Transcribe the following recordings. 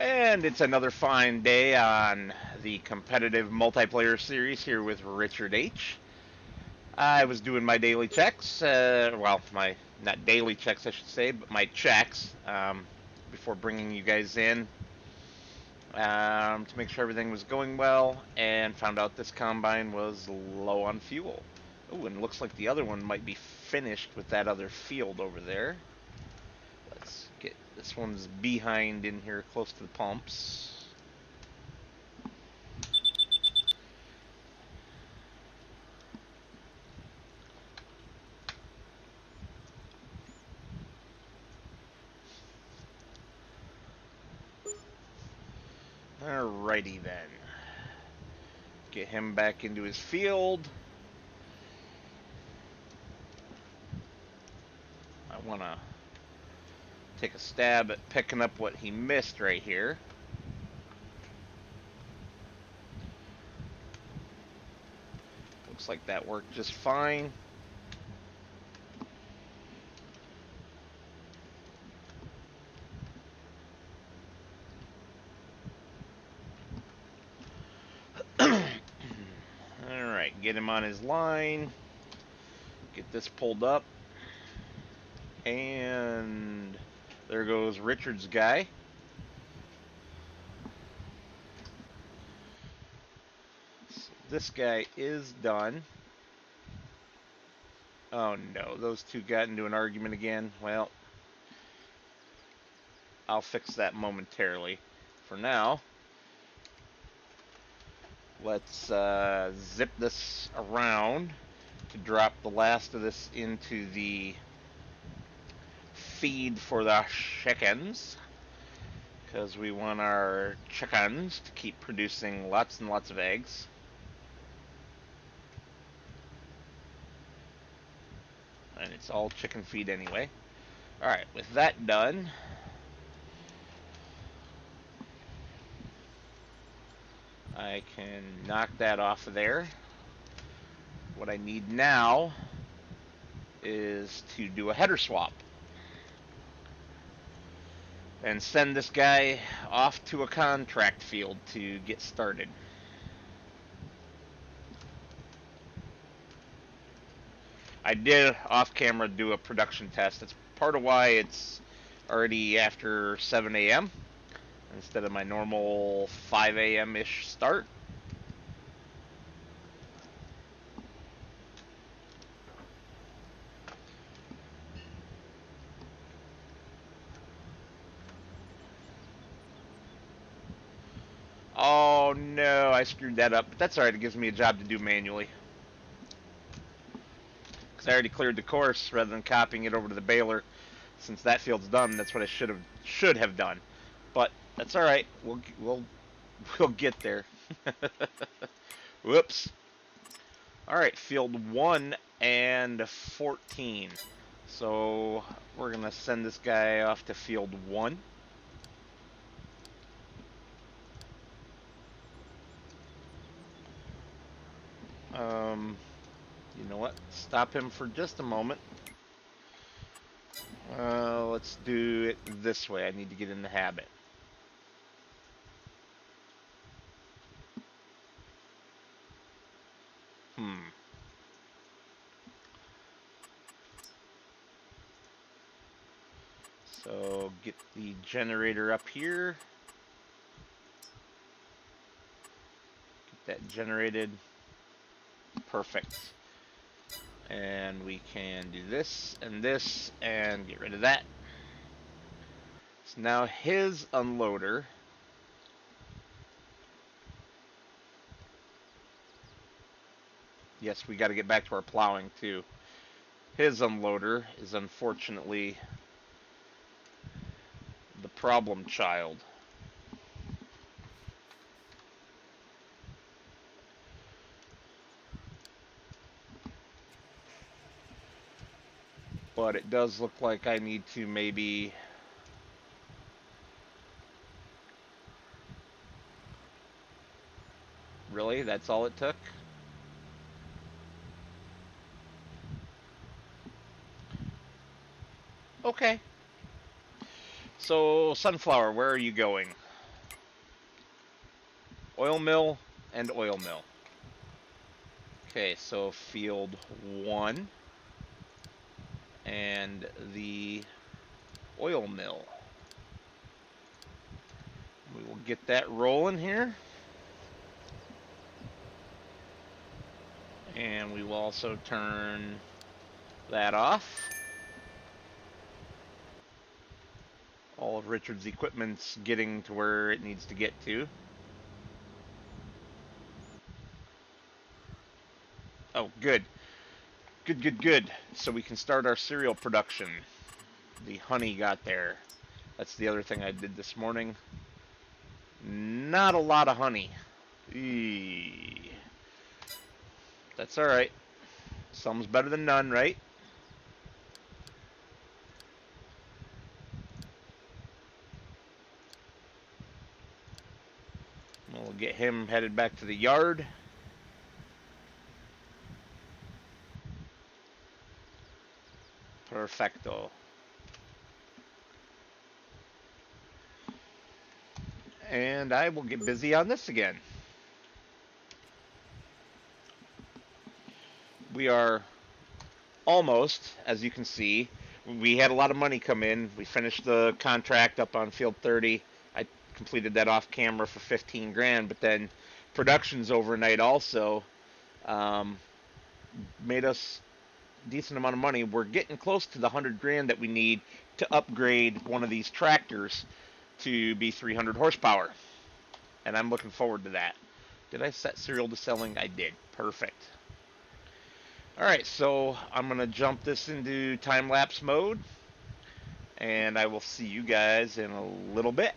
And it's another fine day on the competitive multiplayer series here with Richard H. I was doing my daily checks, well, my not daily checks, I should say, but my checks before bringing you guys in to make sure everything was going well, and found out this combine was low on fuel. Oh, and it looks like the other one might be finished with that other field over there. Let's get this one's behind in here close to the pumps. Alrighty then. Get him back into his field. I want to take a stab at picking up what he missed right here. Looks like that worked just fine. Alright, get him on his line. Get this pulled up. And there goes Richard's guy. So this guy is done. Oh no, those two got into an argument again. Well, I'll fix that momentarily. For now, let's zip this around to drop the last of this into the feed for the chickens, because we want our chickens to keep producing lots and lots of eggs. And it's all chicken feed anyway. Alright, with that done, I can knock that off of there. What I need now is to do a header swap and send this guy off to a contract field to get started. I did off camera do a production test. That's part of why it's already after 7 a.m. instead of my normal 5 a.m. ish start. Oh no, I screwed that up, but that's alright. It gives me a job to do manually. Because I already cleared the course rather than copying it over to the baler. Since that field's done, that's what I should have done. But that's alright. We'll get there. Whoops. Alright, field 1 and 14. So we're gonna send this guy off to field 1. You know what? Stop him for just a moment. Let's do it this way. I need to get in the habit. So get the generator up here. Get that generated. Perfect. And we can do this and get rid of that. So now his unloader yes, we got to get back to our plowing too. His unloader is unfortunately the problem child. But it does look like I need to maybe really, that's all it took? Okay. So, Sunflower, where are you going? oil mill and oil mill. Okay, so field 1 and the oil mill. We will get that rolling here. And we will also turn that off. All of Richard's equipment's getting to where it needs to get to. Oh, good. Good, good, good. So we can start our cereal production. The honey got there. That's the other thing I did this morning. Not a lot of honey. Eee. That's alright. Some's better than none, right? We'll get him headed back to the yard. Perfecto. And I will get busy on this again. We are almost, as you can see, we had a lot of money come in. We finished the contract up on field 30. I completed that off camera for 15 grand, but then productions overnight also made us a decent amount of money. We're getting close to the 100 grand that we need to upgrade one of these tractors to be 300 horsepower. And I'm looking forward to that. Did I set serial to selling? I did. Perfect. Alright, so I'm going to jump this into time-lapse mode, and I will see you guys in a little bit.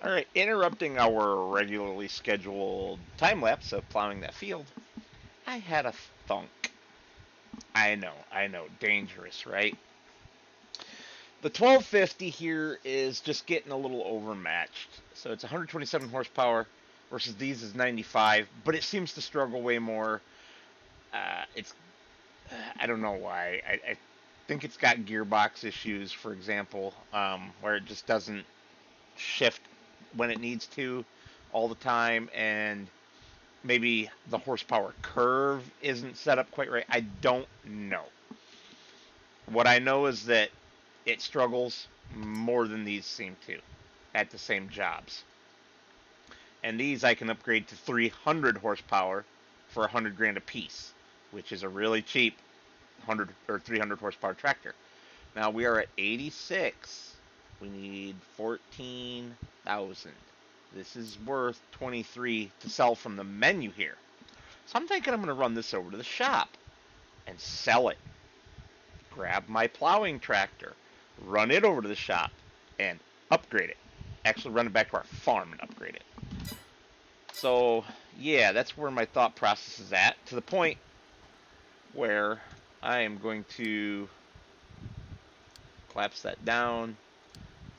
Alright, interrupting our regularly scheduled time lapse of plowing that field, I had a thunk. I know, dangerous, right? The 1250 here is just getting a little overmatched. So it's 127 horsepower versus these is 95, but it seems to struggle way more. I don't know why. I think it's got gearbox issues, for example, where it just doesn't shift when it needs to all the time, and maybe the horsepower curve isn't set up quite right. I don't know. What I know is that it struggles more than these seem to at the same jobs. And these I can upgrade to 300 horsepower for 100 grand a piece, which is a really cheap 100 or 300 horsepower tractor. Now we are at 86. We need 14,000. This is worth 23 to sell from the menu here. So I'm thinking I'm going to run this over to the shop and sell it. Grab my plowing tractor, run it over to the shop, and upgrade it. Actually run it back to our farm and upgrade it. So, yeah, that's where my thought process is at, to the point where I am going to collapse that down,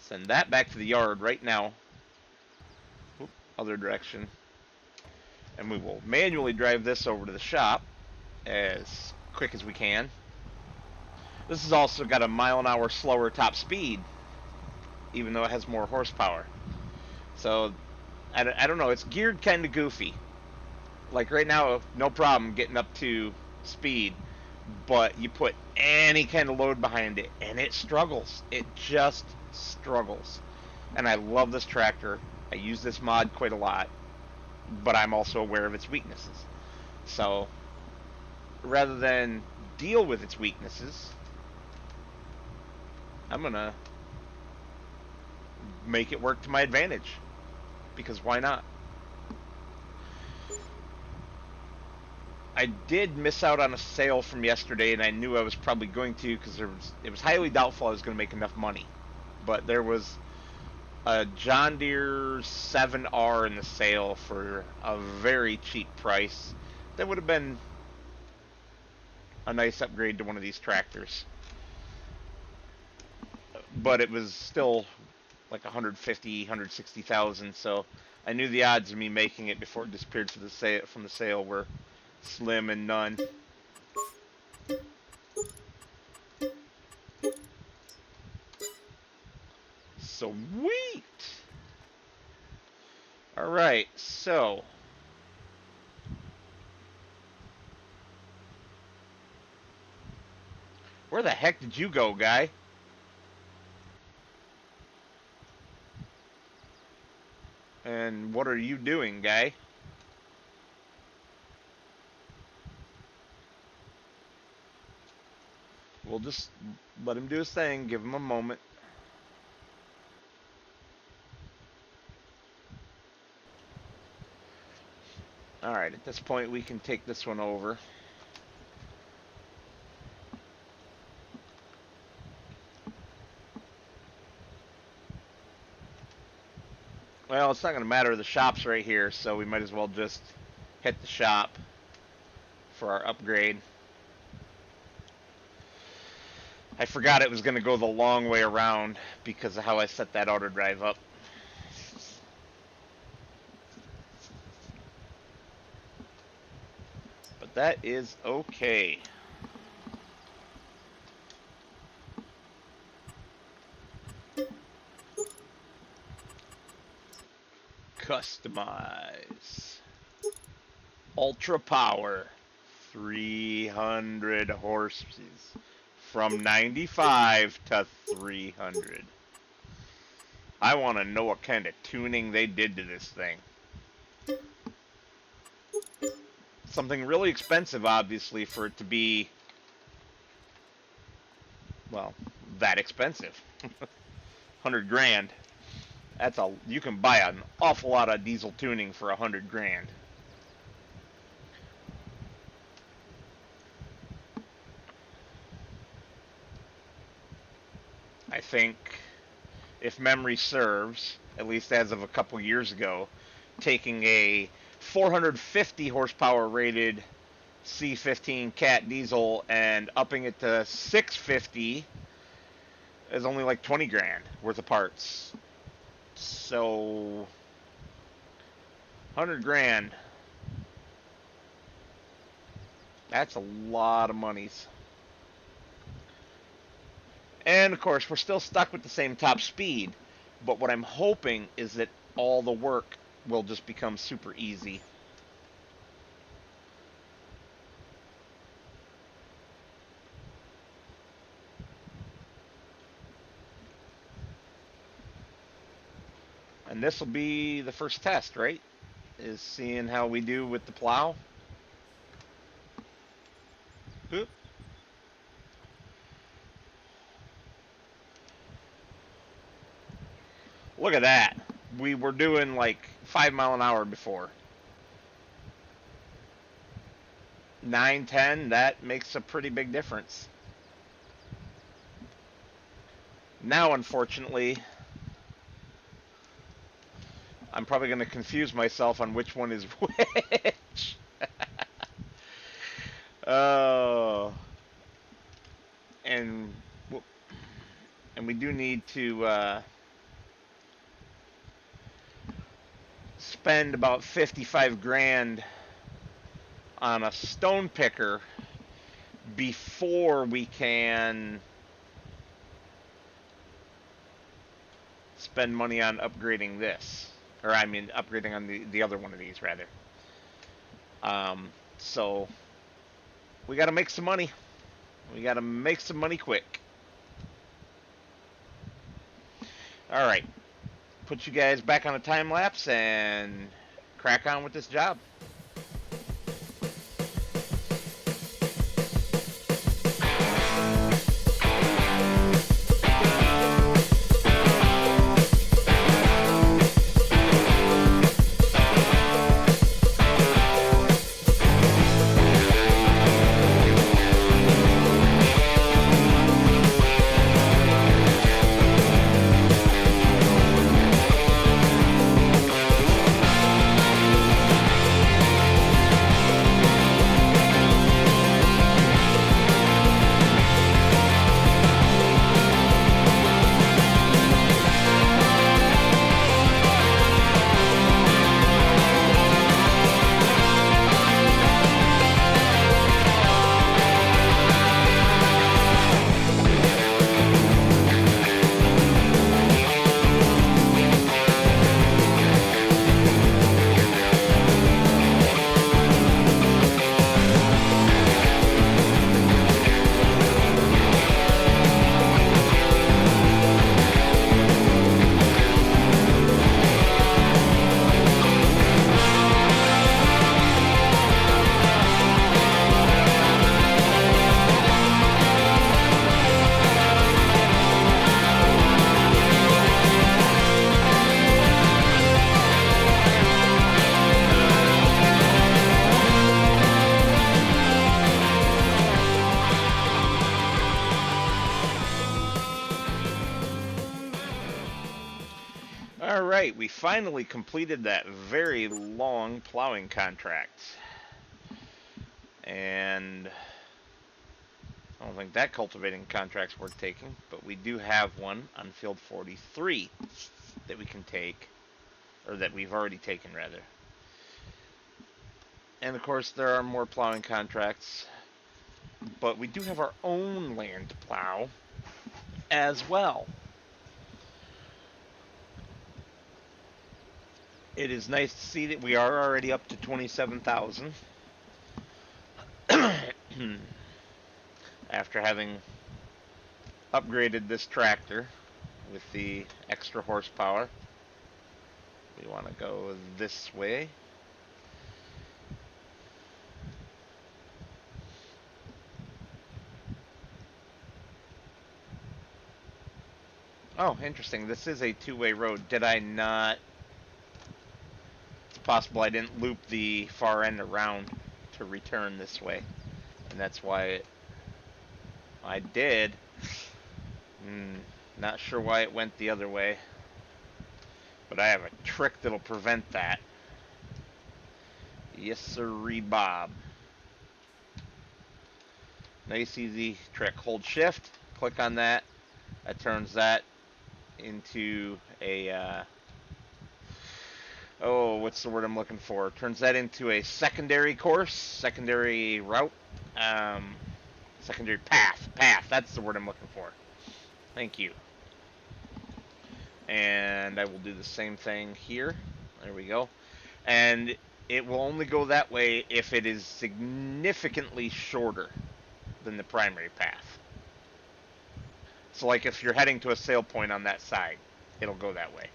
send that back to the yard right now. Oop, other direction. And we will manually drive this over to the shop as quick as we can. This has also got a mile-an-hour slower top speed, even though it has more horsepower. So, I don't know, it's geared kind of goofy. Like right now, no problem getting up to speed, but you put any kind of load behind it, and it struggles. It just struggles. And I love this tractor. I use this mod quite a lot, but I'm also aware of its weaknesses. So, rather than deal with its weaknesses, I'm gonna make it work to my advantage, because why not? I did miss out on a sale from yesterday, and I knew I was probably going to, because it was highly doubtful I was going to make enough money. But there was a John Deere 7R in the sale for a very cheap price. That would have been a nice upgrade to one of these tractors. But it was still like 150, 160,000, so I knew the odds of me making it before it disappeared from the sale were slim and none. Sweet! Alright, so where the heck did you go, guy? And what are you doing, guy? We'll just let him do his thing, give him a moment. Alright, at this point we can take this one over. Well, it's not going to matter. The shop's right here, so we might as well just hit the shop for our upgrade. I forgot it was going to go the long way around because of how I set that auto drive up. But that is okay. Customize. Ultra power. 300 horses. From 95 to 300. I want to know what kind of tuning they did to this thing. Something really expensive, obviously, for it to be, well, that expensive. 100 grand. You can buy an awful lot of diesel tuning for 100 grand. I think, if memory serves, at least as of a couple years ago, taking a 450 horsepower rated C15 Cat diesel and upping it to 650 is only like 20 grand worth of parts. So 100 grand, that's a lot of monies. And of course we're still stuck with the same top speed, but what I'm hoping is that all the work will just become super easy. And this will be the first test, right? Is seeing how we do with the plow. Oop. Look at that. We were doing like 5 mile an hour before. 9, 10, that makes a pretty big difference. Now, unfortunately, I'm probably going to confuse myself on which one is which. Oh. And we do need to spend about 55 grand on a stone picker before we can spend money on upgrading this. Or I mean upgrading on the other one of these, rather. So we got to make some money. We got to make some money quick. All right. Put you guys back on a time lapse and crack on with this job. right, we finally completed that very long plowing contract. And I don't think that cultivating contract's worth taking, but we do have one on field 43 that we can take, or that we've already taken, rather. And of course, there are more plowing contracts, but we do have our own land to plow as well. It is nice to see that we are already up to 27,000 after having upgraded this tractor with the extra horsepower. We want to go this way. Oh, interesting. This is a two-way road. Did I not... It's possible I didn't loop the far end around to return this way. And that's why I did. Not sure why it went the other way. But I have a trick that'll prevent that. Yes, sirree, Bob. Nice, easy trick. Hold shift, click on that. That turns that into a... oh, what's the word I'm looking for? Turns that into a secondary course, secondary route, secondary path. Path, that's the word I'm looking for. Thank you. And I will do the same thing here. There we go. And it will only go that way if it is significantly shorter than the primary path. So like if you're heading to a sale point on that side, it'll go that way.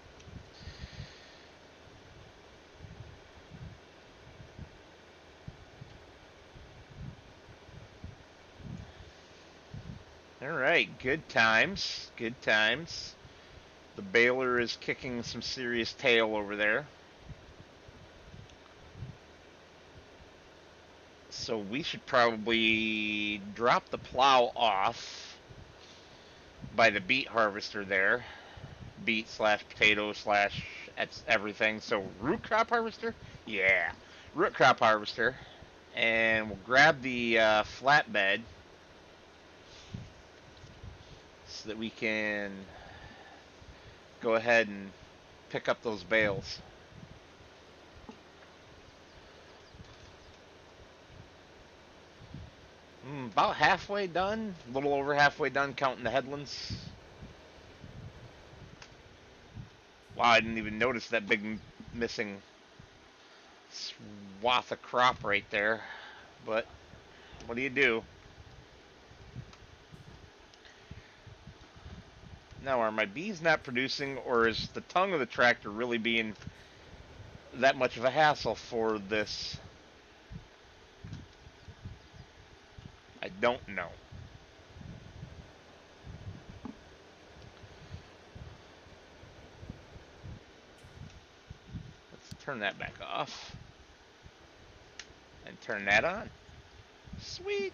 Alright, good times. Good times. The baler is kicking some serious tail over there. So we should probably drop the plow off by the beet harvester there. Beet slash potato slash everything. So root crop harvester? Yeah. Root crop harvester. And we'll grab the flatbed so that we can go ahead and pick up those bales. About halfway done. A little over halfway done counting the headlands. Wow, I didn't even notice that big missing swath of crop right there. But what do you do? Now, are my bees not producing, or is the tongue of the tractor really being that much of a hassle for this? I don't know. Let's turn that back off. And turn that on. Sweet.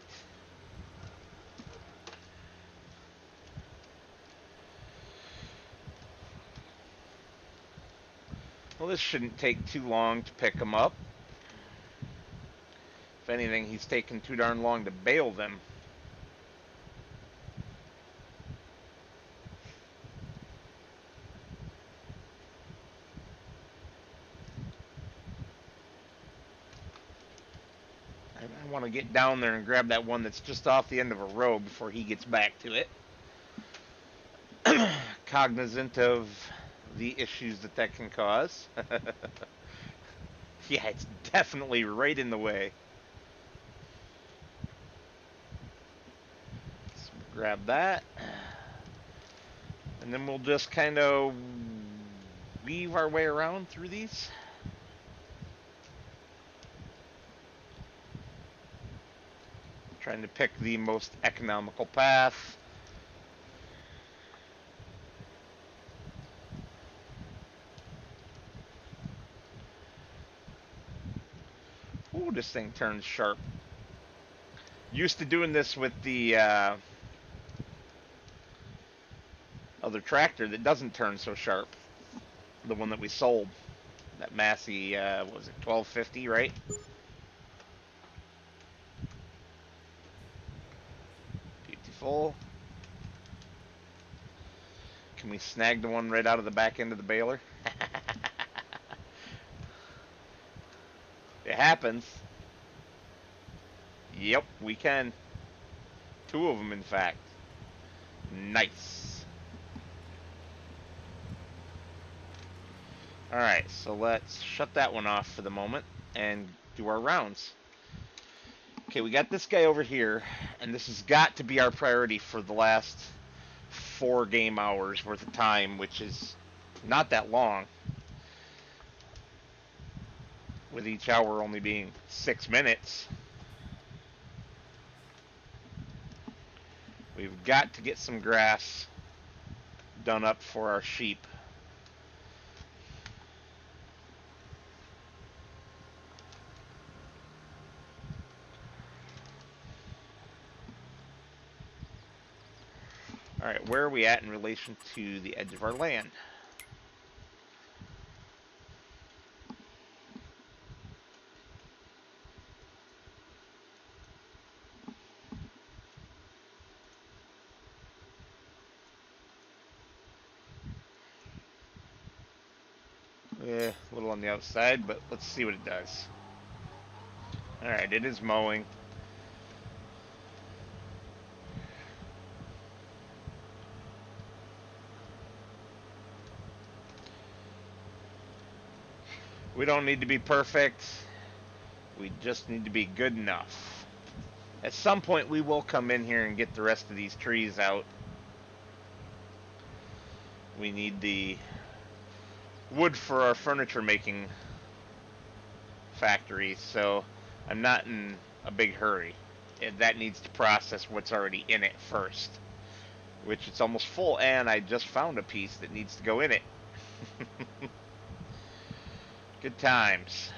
Well, this shouldn't take too long to pick them up. If anything, he's taking too darn long to bale them. I want to get down there and grab that one that's just off the end of a row before he gets back to it. Cognizant of the issues that can cause. Yeah, it's definitely right in the way. So grab that. And then we'll just kind of weave our way around through these. Trying to pick the most economical path. Ooh, this thing turns sharp. Used to doing this with the other tractor that doesn't turn so sharp. The one that we sold. That Massey, was it 1250, right? Beautiful. Can we snag the one right out of the back end of the baler? It happens. Yep, we can. Two of them, in fact. Nice. Alright, so let's shut that one off for the moment and do our rounds. Okay, we got this guy over here, and this has got to be our priority for the last 4 game hours worth of time, which is not that long, with each hour only being 6 minutes. We've got to get some grass done up for our sheep. Alright, where are we at in relation to the edge of our land? A little on the outside, but let's see what it does. Alright, it is mowing. We don't need to be perfect. We just need to be good enough. At some point, we will come in here and get the rest of these trees out. We need the wood for our furniture making factory, so I'm not in a big hurry. That needs to process what's already in it first, which it's almost full, and I just found a piece that needs to go in it. Good times.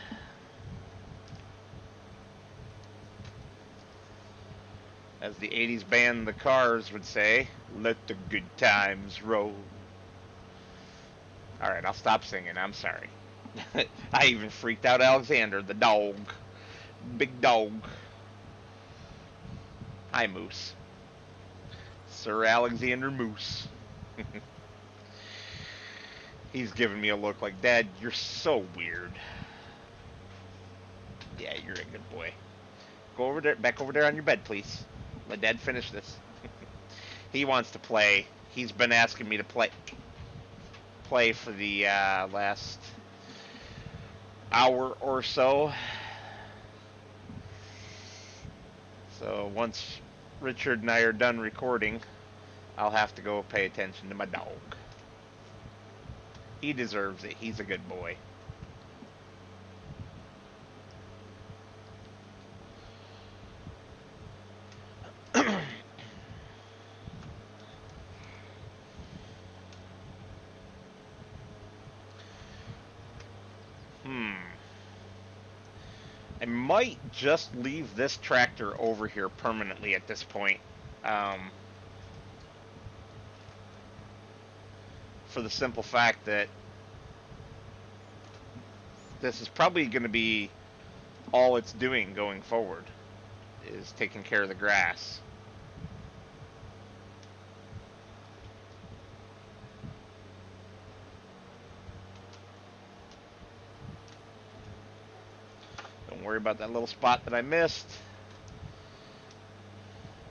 As the 80s band The Cars would say, let the good times roll. Alright, I'll stop singing, I'm sorry. I even freaked out Alexander, the dog. Big dog. Hi, Moose. Sir Alexander Moose. He's giving me a look like, Dad, you're so weird. Yeah, you're a good boy. Go over there, back over there on your bed, please. Let Dad finish this. He wants to play. He's been asking me to play for the last hour or so. So once Richard and I are done recording, I'll have to go pay attention to my dog. He deserves it. He's a good boy. I might just leave this tractor over here permanently at this point. For the simple fact that this is probably going to be all it's doing going forward, is taking care of the grass. Don't worry about that little spot that I missed.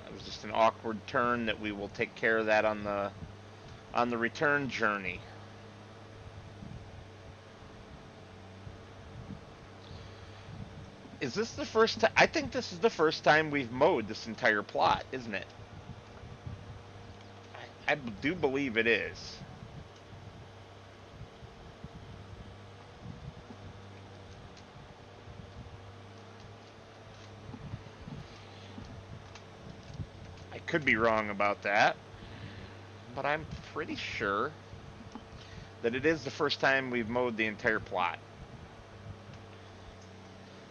It was just an awkward turn that we will take care of that on the return journey. Is this the first time? I think this is the first time we've mowed this entire plot, isn't it? I do believe it is. I could be wrong about that, but I'm pretty sure that it is the first time we've mowed the entire plot.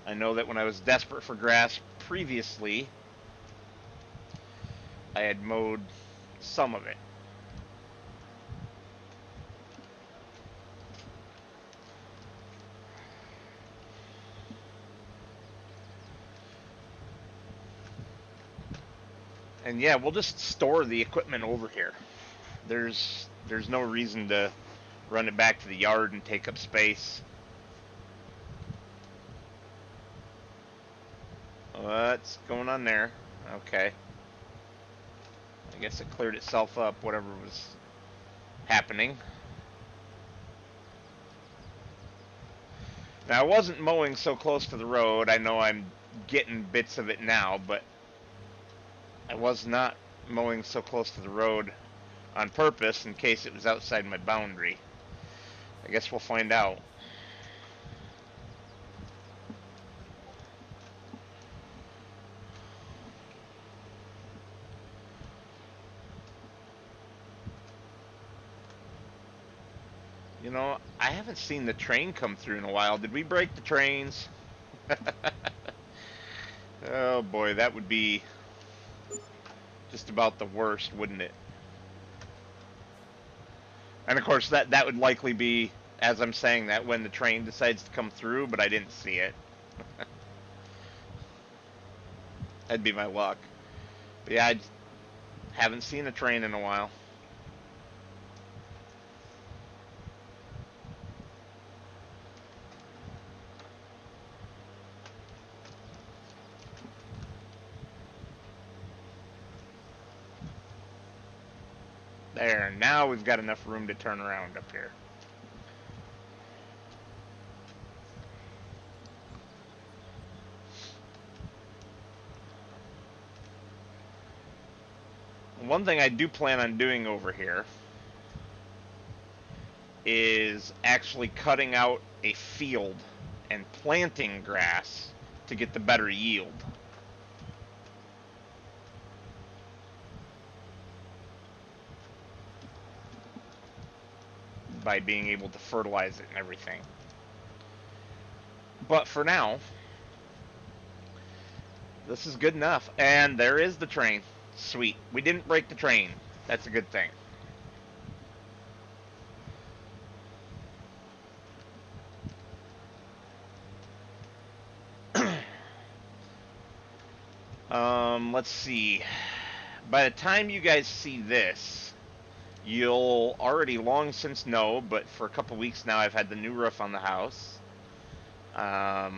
I know that when I was desperate for grass previously, I had mowed some of it. And yeah, we'll just store the equipment over here. There's no reason to run it back to the yard and take up space. What's going on there? Okay. I guess it cleared itself up, whatever was happening. Now, I wasn't mowing so close to the road. I know I'm getting bits of it now, but I was not mowing so close to the road on purpose in case it was outside my boundary. I guess we'll find out. You know, I haven't seen the train come through in a while. Did we break the trains? Oh boy, that would be just about the worst, wouldn't it? And of course, that would likely be, as I'm saying that, when the train decides to come through, but I didn't see it. That'd be my luck. But yeah, I haven't seen a train in a while. There, now we've got enough room to turn around up here. One thing I do plan on doing over here is actually cutting out a field and planting grass to get the better yield. By being able to fertilize it and everything. But for now, this is good enough. And there is the train. Sweet. We didn't break the train. That's a good thing. Let's see. By the time you guys see this, you'll already long since know, but for a couple weeks now I've had the new roof on the house. I've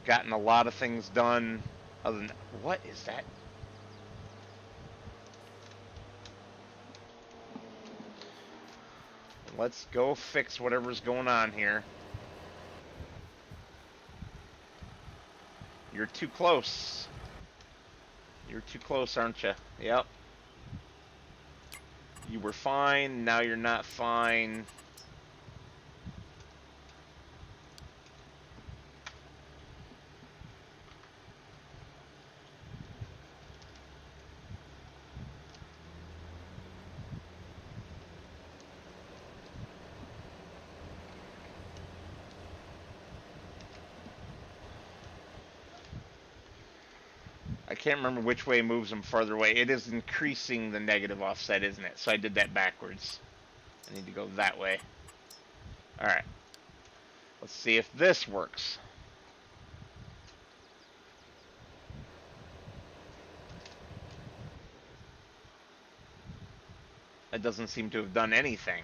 gotten a lot of things done other than... What is that? Let's go fix whatever's going on here. You're too close. You're too close, aren't you? Yep. You were fine, now you're not fine. I can't remember which way moves them farther away. It is increasing the negative offset, isn't it? So I did that backwards. I need to go that way. Alright. Let's see if this works. That doesn't seem to have done anything.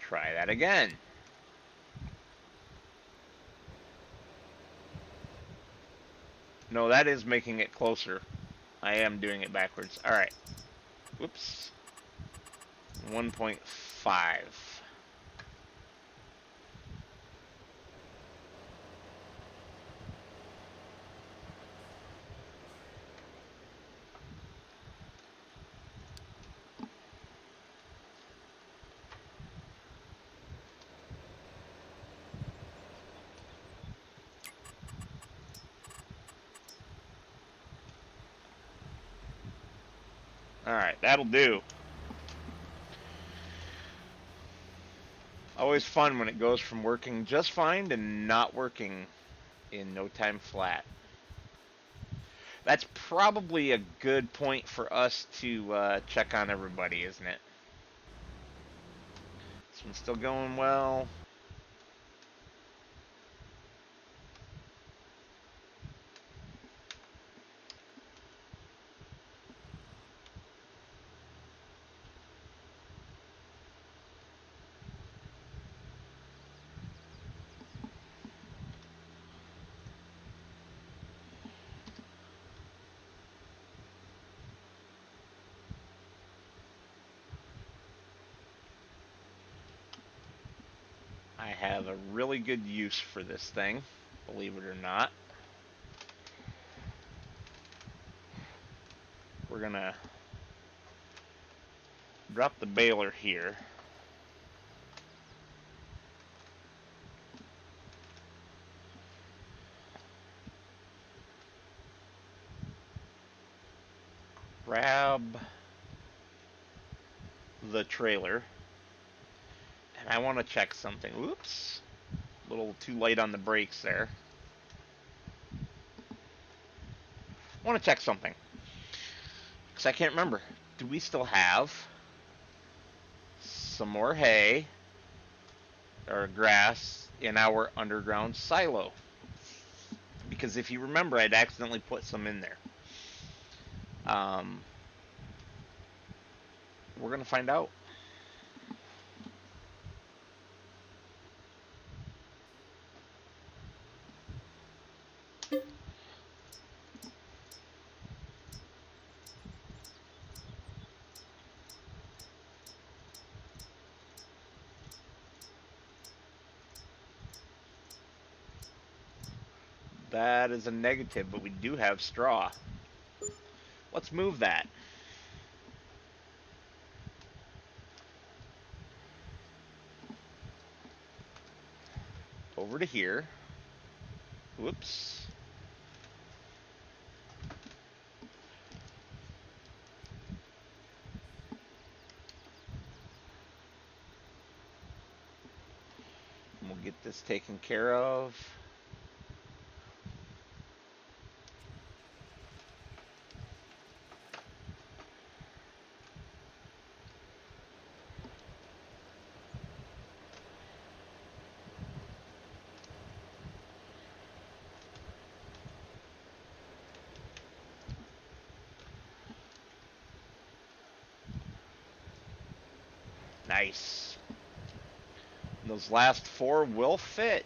Try that again. No, that is making it closer. I am doing it backwards. Alright. Whoops. 1.5. Alright, that'll do. Always fun when it goes from working just fine to not working in no time flat. That's probably a good point for us to check on everybody, isn't it? This one's still going well. I have a really good use for this thing, believe it or not. We're gonna drop the baler here. Grab the trailer. And I want to check something. Oops. A little too light on the brakes there. I want to check something. Because I can't remember. Do we still have some more hay or grass in our underground silo? Because if you remember, I'd accidentally put some in there. We're going to find out. That is a negative, but we do have straw. Let's move that. Over to here. Whoops. And we'll get this taken care of. Nice. Those last 4 will fit.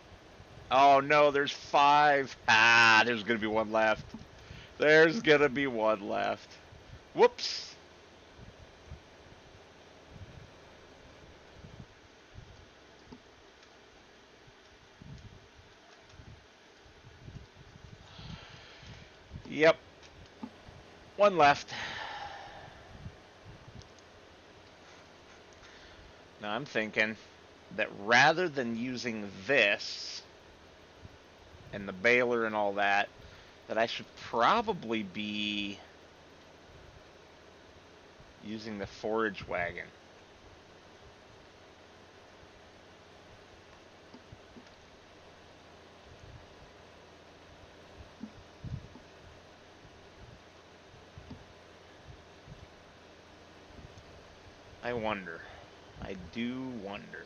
Oh no, there's 5. Ah, there's gonna be 1 left. There's gonna be 1 left. Whoops. Yep. 1 left. Now I'm thinking that rather than using this and the baler and all that, that I should probably be using the forage wagon. I wonder. I do wonder.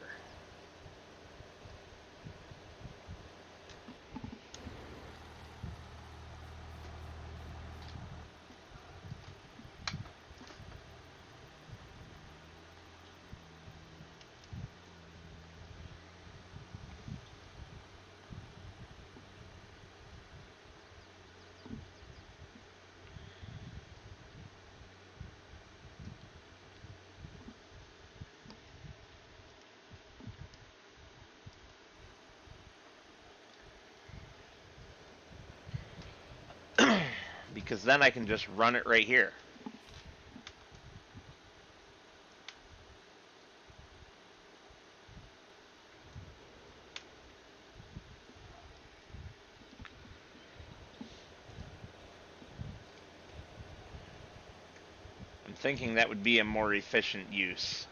Because then I can just run it right here. I'm thinking that would be a more efficient use.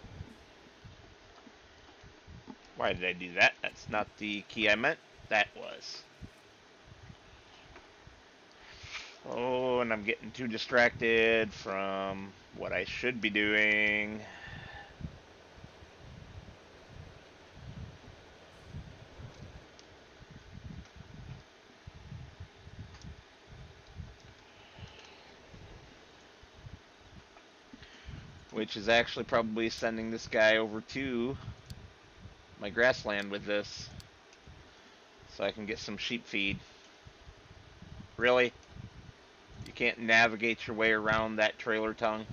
Why did I do that? That's not the key I meant. That was. and I'm getting too distracted from what I should be doing. Which is actually probably sending this guy over to my grassland with this, so I can get some sheep feed. Really? You can't navigate your way around that trailer tongue?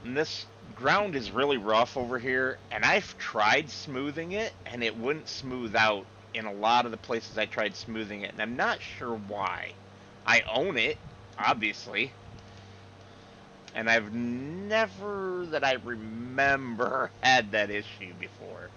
And this ground is really rough over here, and I've tried smoothing it, and it wouldn't smooth out in a lot of the places I tried smoothing it, and I'm not sure why. I own it, obviously, and I've never, that I remember, had that issue before.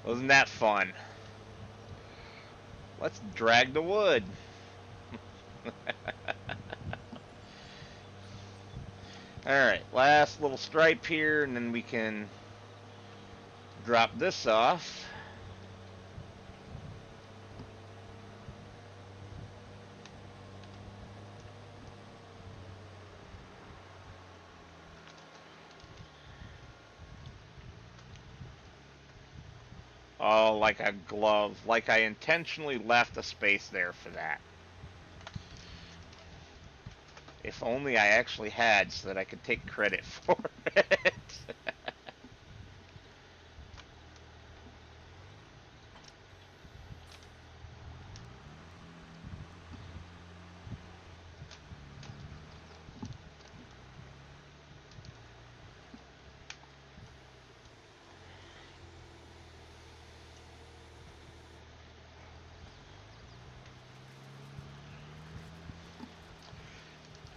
Wasn't that fun? Let's drag the wood. Alright, last little stripe here, and then we can drop this off. Oh, like a glove. Like I intentionally left a space there for that. If only I actually had, so that I could take credit for it.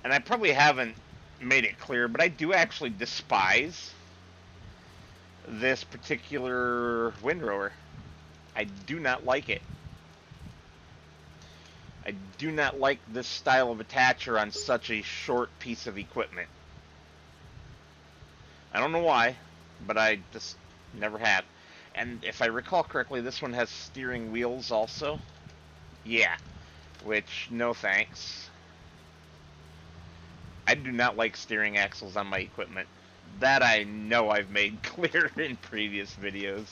And I probably haven't made it clear, but I do actually despise this particular windrower. I do not like it. I do not like this style of attacher on such a short piece of equipment. I don't know why, but I just never have. And if I recall correctly, this one has steering wheels also. Yeah, which, no thanks. I do not like steering axles on my equipment. That I know I've made clear in previous videos.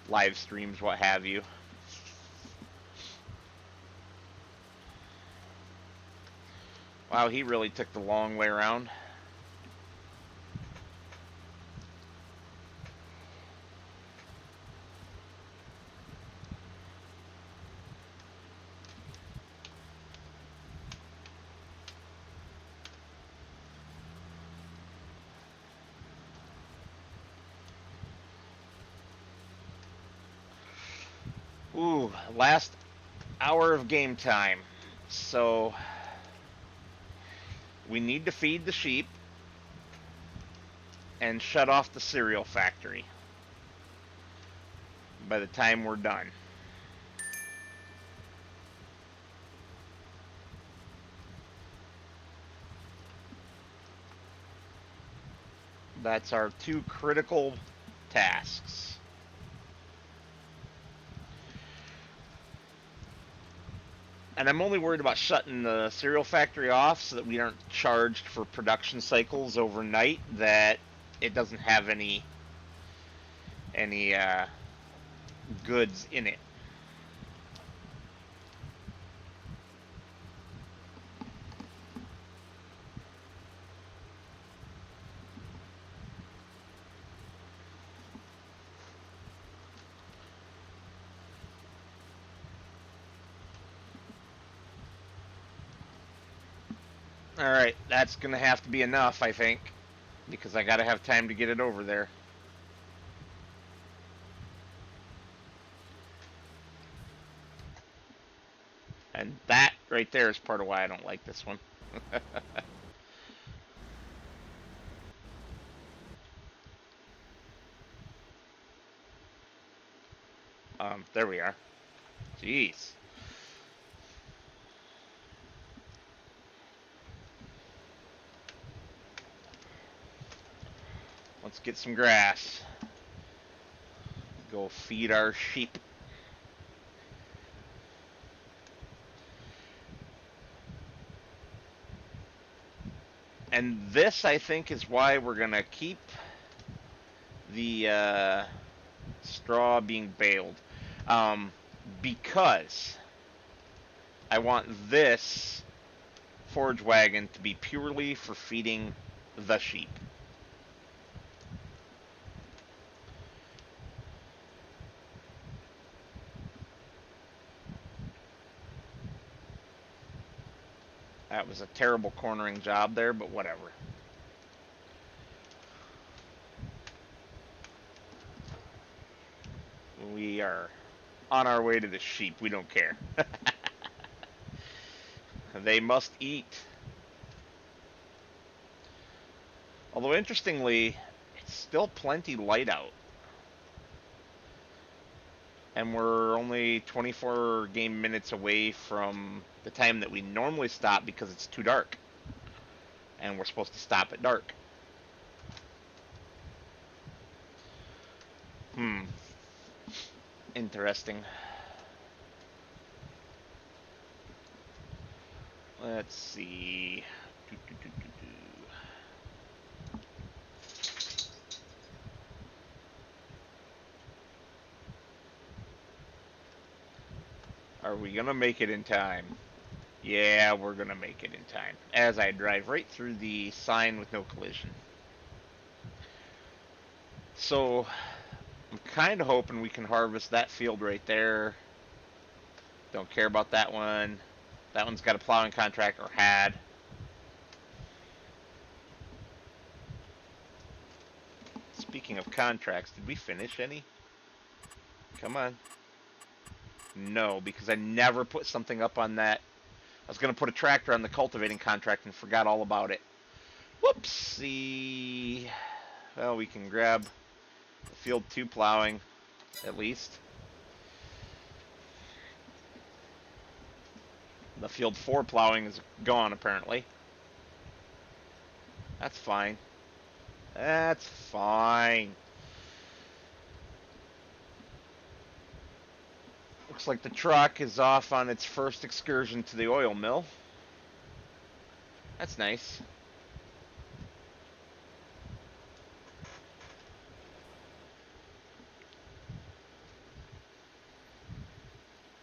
Live streams, what have you. Wow, he really took the long way around. Ooh, last hour of game time. So, we need to feed the sheep and shut off the cereal factory by the time we're done. That's our two critical tasks. And I'm only worried about shutting the cereal factory off so that we aren't charged for production cycles overnight, that it doesn't have any goods in it. Alright, that's gonna have to be enough, I think. Because I gotta have time to get it over there. And that right there is part of why I don't like this one. There we are. Jeez. Let's get some grass. Go feed our sheep. And this, I think, is why we're going to keep the straw being baled. Because I want this forage wagon to be purely for feeding the sheep. That was a terrible cornering job there, but whatever. We are on our way to the sheep. We don't care. They must eat. Although, interestingly, it's still plenty light out. And we're only 24 game minutes away from the time that we normally stop because it's too dark. And we're supposed to stop at dark. Interesting. Let's see. Are we gonna make it in time? Yeah, we're gonna make it in time. As I drive right through the sign with no collision. So, I'm kind of hoping we can harvest that field right there. Don't care about that one. That one's got a plowing contract, or had. Speaking of contracts, did we finish any? Come on. No, because I never put something up on that. I was going to put a tractor on the cultivating contract and forgot all about it. Whoopsie. Well, we can grab the field 2 plowing, at least. The field 4 plowing is gone, apparently. That's fine. That's fine. Looks like the truck is off on its first excursion to the oil mill. That's nice.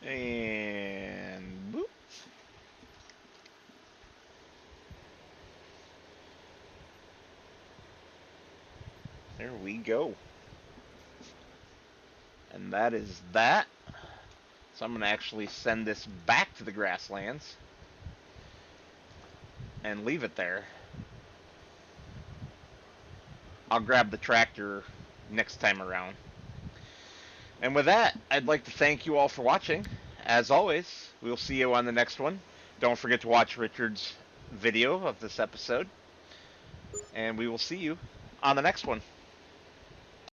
And boop. There we go. And that is that. So I'm going to actually send this back to the grasslands and leave it there. I'll grab the tractor next time around. And with that, I'd like to thank you all for watching. As always, we'll see you on the next one. Don't forget to watch Richard's video of this episode. And we will see you on the next one.